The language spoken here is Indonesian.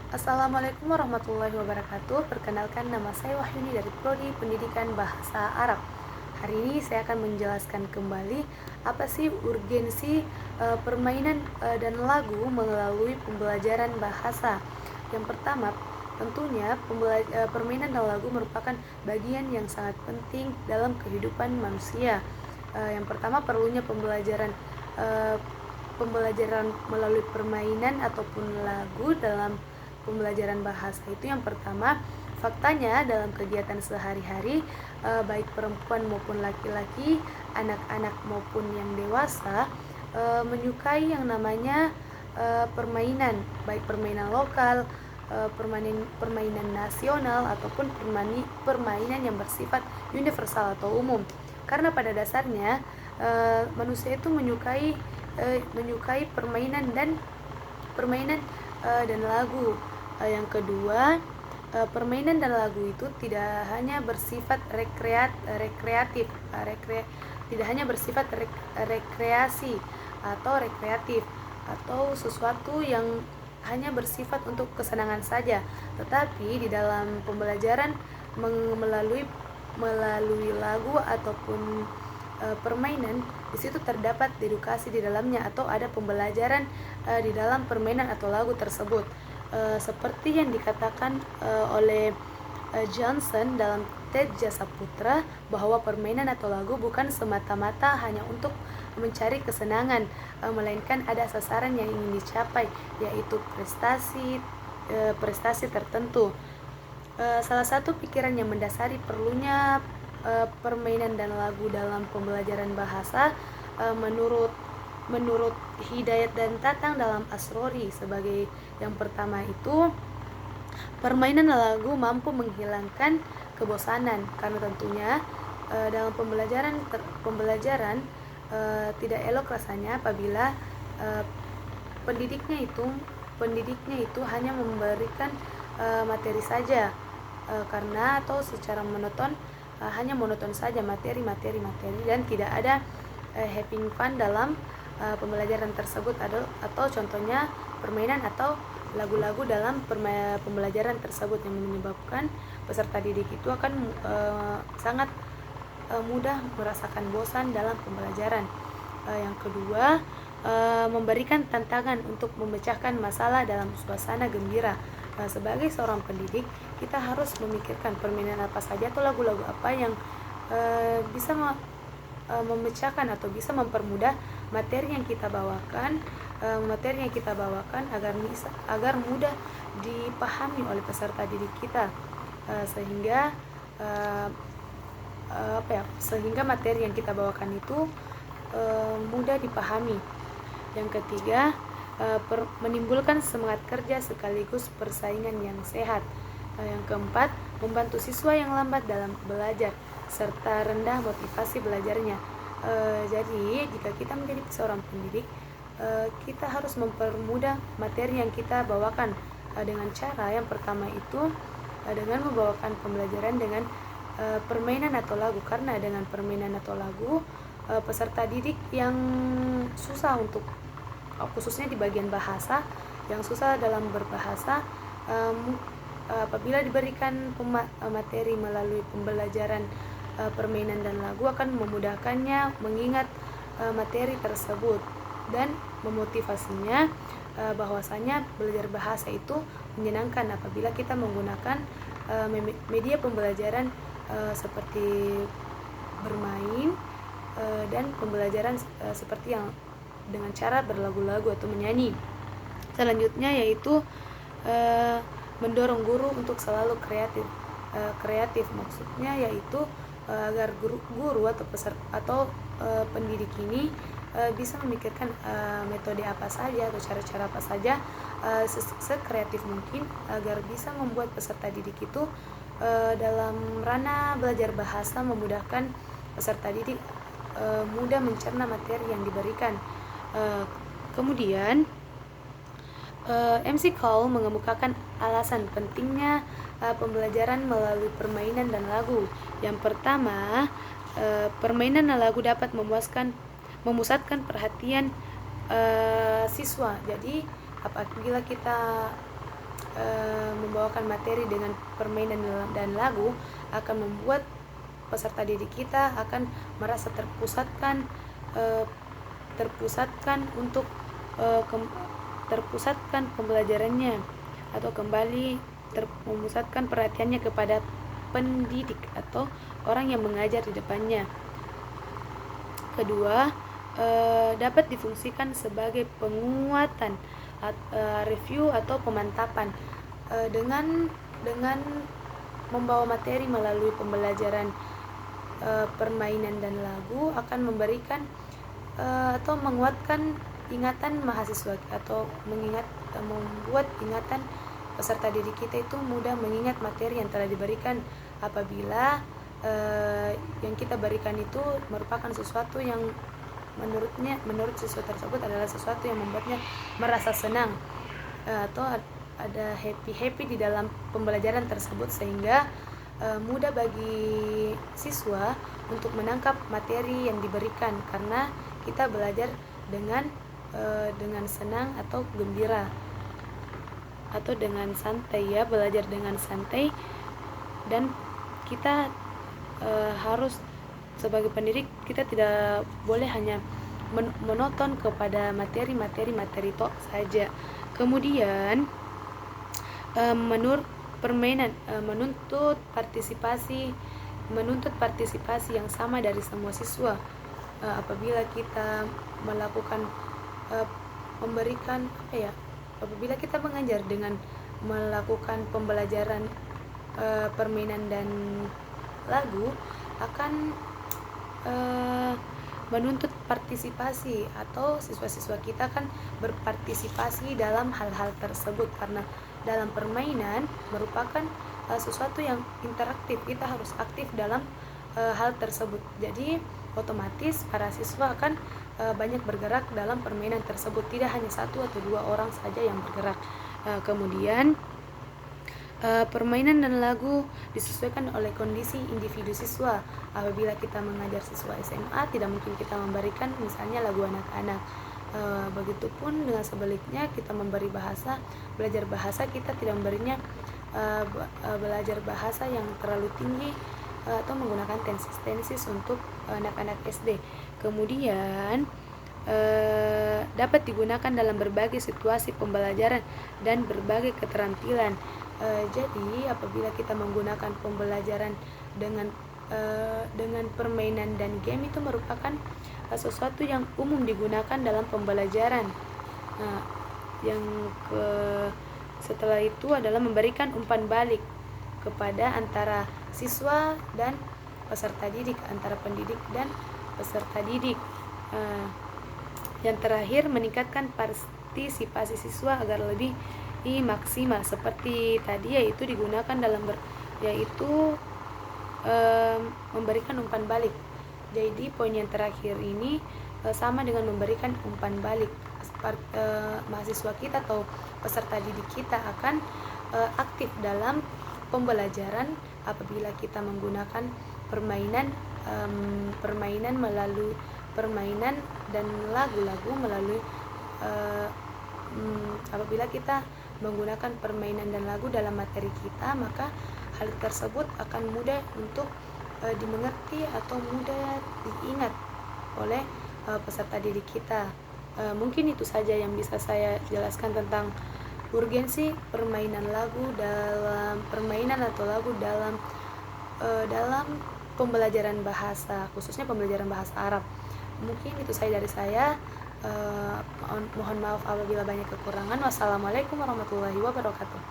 Assalamualaikum warahmatullahi wabarakatuh. Perkenalkan, nama saya Wahyuni dari Prodi Pendidikan Bahasa Arab. Hari ini saya akan menjelaskan kembali apa sih urgensi permainan dan lagu melalui pembelajaran bahasa. Yang pertama, tentunya permainan dan lagu merupakan bagian yang sangat penting dalam kehidupan manusia. Yang pertama, perlunya eh, pembelajaran melalui permainan ataupun lagu dalam pembelajaran bahasa itu. Yang pertama, faktanya dalam kegiatan sehari-hari, baik perempuan maupun laki-laki, anak-anak maupun yang dewasa, menyukai yang namanya permainan, baik permainan lokal, permainan nasional ataupun permainan yang bersifat universal atau umum. Karena pada dasarnya manusia itu menyukai permainan dan lagu. Yang kedua, permainan dan lagu itu tidak hanya bersifat tidak hanya bersifat rekreasi atau rekreatif atau sesuatu yang hanya bersifat untuk kesenangan saja, tetapi di dalam pembelajaran melalui lagu ataupun permainan, di situ terdapat edukasi di dalamnya atau ada pembelajaran di dalam permainan atau lagu tersebut. Seperti yang dikatakan oleh Johnson dalam TED Jasa Putra, bahwa permainan atau lagu bukan semata-mata hanya untuk mencari kesenangan, melainkan ada sasaran yang ingin dicapai, yaitu prestasi tertentu. Salah satu pikiran yang mendasari perlunya permainan dan lagu dalam pembelajaran bahasa, menurut Hidayat dan Tatang dalam Asrori, sebagai yang pertama itu, permainan lagu mampu menghilangkan kebosanan, karena tentunya dalam pembelajaran tidak elok rasanya apabila uh, pendidiknya itu hanya memberikan materi saja, karena atau secara hanya monoton saja materi dan tidak ada having fun dalam pembelajaran tersebut, atau contohnya permainan atau lagu-lagu dalam pembelajaran tersebut, yang menyebabkan peserta didik itu akan sangat mudah merasakan bosan dalam pembelajaran. Yang kedua, memberikan tantangan untuk memecahkan masalah dalam suasana gembira. Sebagai seorang pendidik, kita harus memikirkan permainan apa saja atau lagu-lagu apa yang bisa memecahkan atau bisa mempermudah materi yang kita bawakan, agar mudah dipahami oleh peserta didik kita, sehingga sehingga materi yang kita bawakan itu mudah dipahami. Yang ketiga, menimbulkan semangat kerja sekaligus persaingan yang sehat. Yang keempat, membantu siswa yang lambat dalam belajar serta rendah motivasi belajarnya. Jadi jika kita menjadi seorang pendidik, kita harus mempermudah materi yang kita bawakan dengan cara yang pertama itu dengan membawakan pembelajaran dengan permainan atau lagu, karena dengan permainan atau lagu peserta didik yang susah untuk khususnya di bagian bahasa, yang susah dalam berbahasa, apabila diberikan materi melalui pembelajaran permainan dan lagu, akan memudahkannya mengingat materi tersebut dan memotivasinya bahwasanya belajar bahasa itu menyenangkan apabila kita menggunakan media pembelajaran seperti bermain dan pembelajaran seperti yang dengan cara berlagu-lagu atau menyanyi. Selanjutnya yaitu mendorong guru untuk selalu kreatif, maksudnya yaitu agar guru atau pendidik ini bisa memikirkan metode apa saja atau cara-cara apa saja sekreatif mungkin, agar bisa membuat peserta didik itu dalam ranah belajar bahasa memudahkan peserta didik mudah mencerna materi yang diberikan. Kemudian MC Cole mengemukakan alasan pentingnya pembelajaran melalui permainan dan lagu. Yang pertama, permainan dan lagu dapat memusatkan perhatian siswa. Jadi apabila kita membawakan materi dengan permainan dan lagu akan membuat peserta didik kita akan merasa terpusatkan untuk terpusatkan pembelajarannya, atau kembali memusatkan perhatiannya kepada pendidik atau orang yang mengajar di depannya. Kedua, dapat difungsikan sebagai penguatan, review atau pemantapan. Dengan membawa materi melalui pembelajaran permainan dan lagu akan memberikan atau menguatkan ingatan mahasiswa, atau membuat ingatan peserta didik kita itu mudah mengingat materi yang telah diberikan apabila yang kita berikan itu merupakan sesuatu yang menurut siswa tersebut adalah sesuatu yang membuatnya merasa senang, atau ada happy di dalam pembelajaran tersebut, sehingga mudah bagi siswa untuk menangkap materi yang diberikan karena kita belajar dengan senang atau gembira, atau dengan santai, ya, belajar dengan santai. Dan kita harus sebagai pendidik, kita tidak boleh hanya menonton kepada materi tok saja. Kemudian menurut permainan menuntut partisipasi yang sama dari semua siswa. Apabila kita melakukan apabila kita mengajar dengan melakukan pembelajaran permainan dan lagu akan menuntut partisipasi, atau siswa-siswa kita kan berpartisipasi dalam hal-hal tersebut, karena dalam permainan merupakan sesuatu yang interaktif, kita harus aktif dalam hal tersebut. Jadi otomatis para siswa akan banyak bergerak dalam permainan tersebut, tidak hanya 1 atau 2 orang saja yang bergerak. Kemudian permainan dan lagu disesuaikan oleh kondisi individu siswa. Apabila kita mengajar siswa SMA, tidak mungkin kita memberikan misalnya lagu anak-anak. Begitupun dengan sebaliknya, kita memberi belajar bahasa, kita tidak memberinya belajar bahasa yang terlalu tinggi atau menggunakan tensis untuk anak-anak SD. Kemudian dapat digunakan dalam berbagai situasi pembelajaran dan berbagai keterampilan. Jadi apabila kita menggunakan pembelajaran dengan permainan dan game, itu merupakan sesuatu yang umum digunakan dalam pembelajaran. Setelah itu adalah memberikan umpan balik kepada antara siswa dan peserta didik, antara pendidik dan peserta didik. Yang terakhir, meningkatkan partisipasi siswa agar lebih maksimal seperti tadi, yaitu digunakan dalam memberikan umpan balik. Jadi poin yang terakhir ini sama dengan memberikan umpan balik. Mahasiswa kita atau peserta didik kita akan aktif dalam pembelajaran apabila kita menggunakan permainan melalui permainan dan lagu-lagu melalui apabila kita menggunakan permainan dan lagu dalam materi kita, maka hal tersebut akan mudah untuk dimengerti atau mudah diingat oleh peserta didik kita. Mungkin itu saja yang bisa saya jelaskan tentang urgensi permainan lagu dalam dalam pembelajaran bahasa, khususnya pembelajaran bahasa Arab. Mungkin itu saja dari saya. Mohon maaf apabila banyak kekurangan. Wassalamualaikum warahmatullahi wabarakatuh.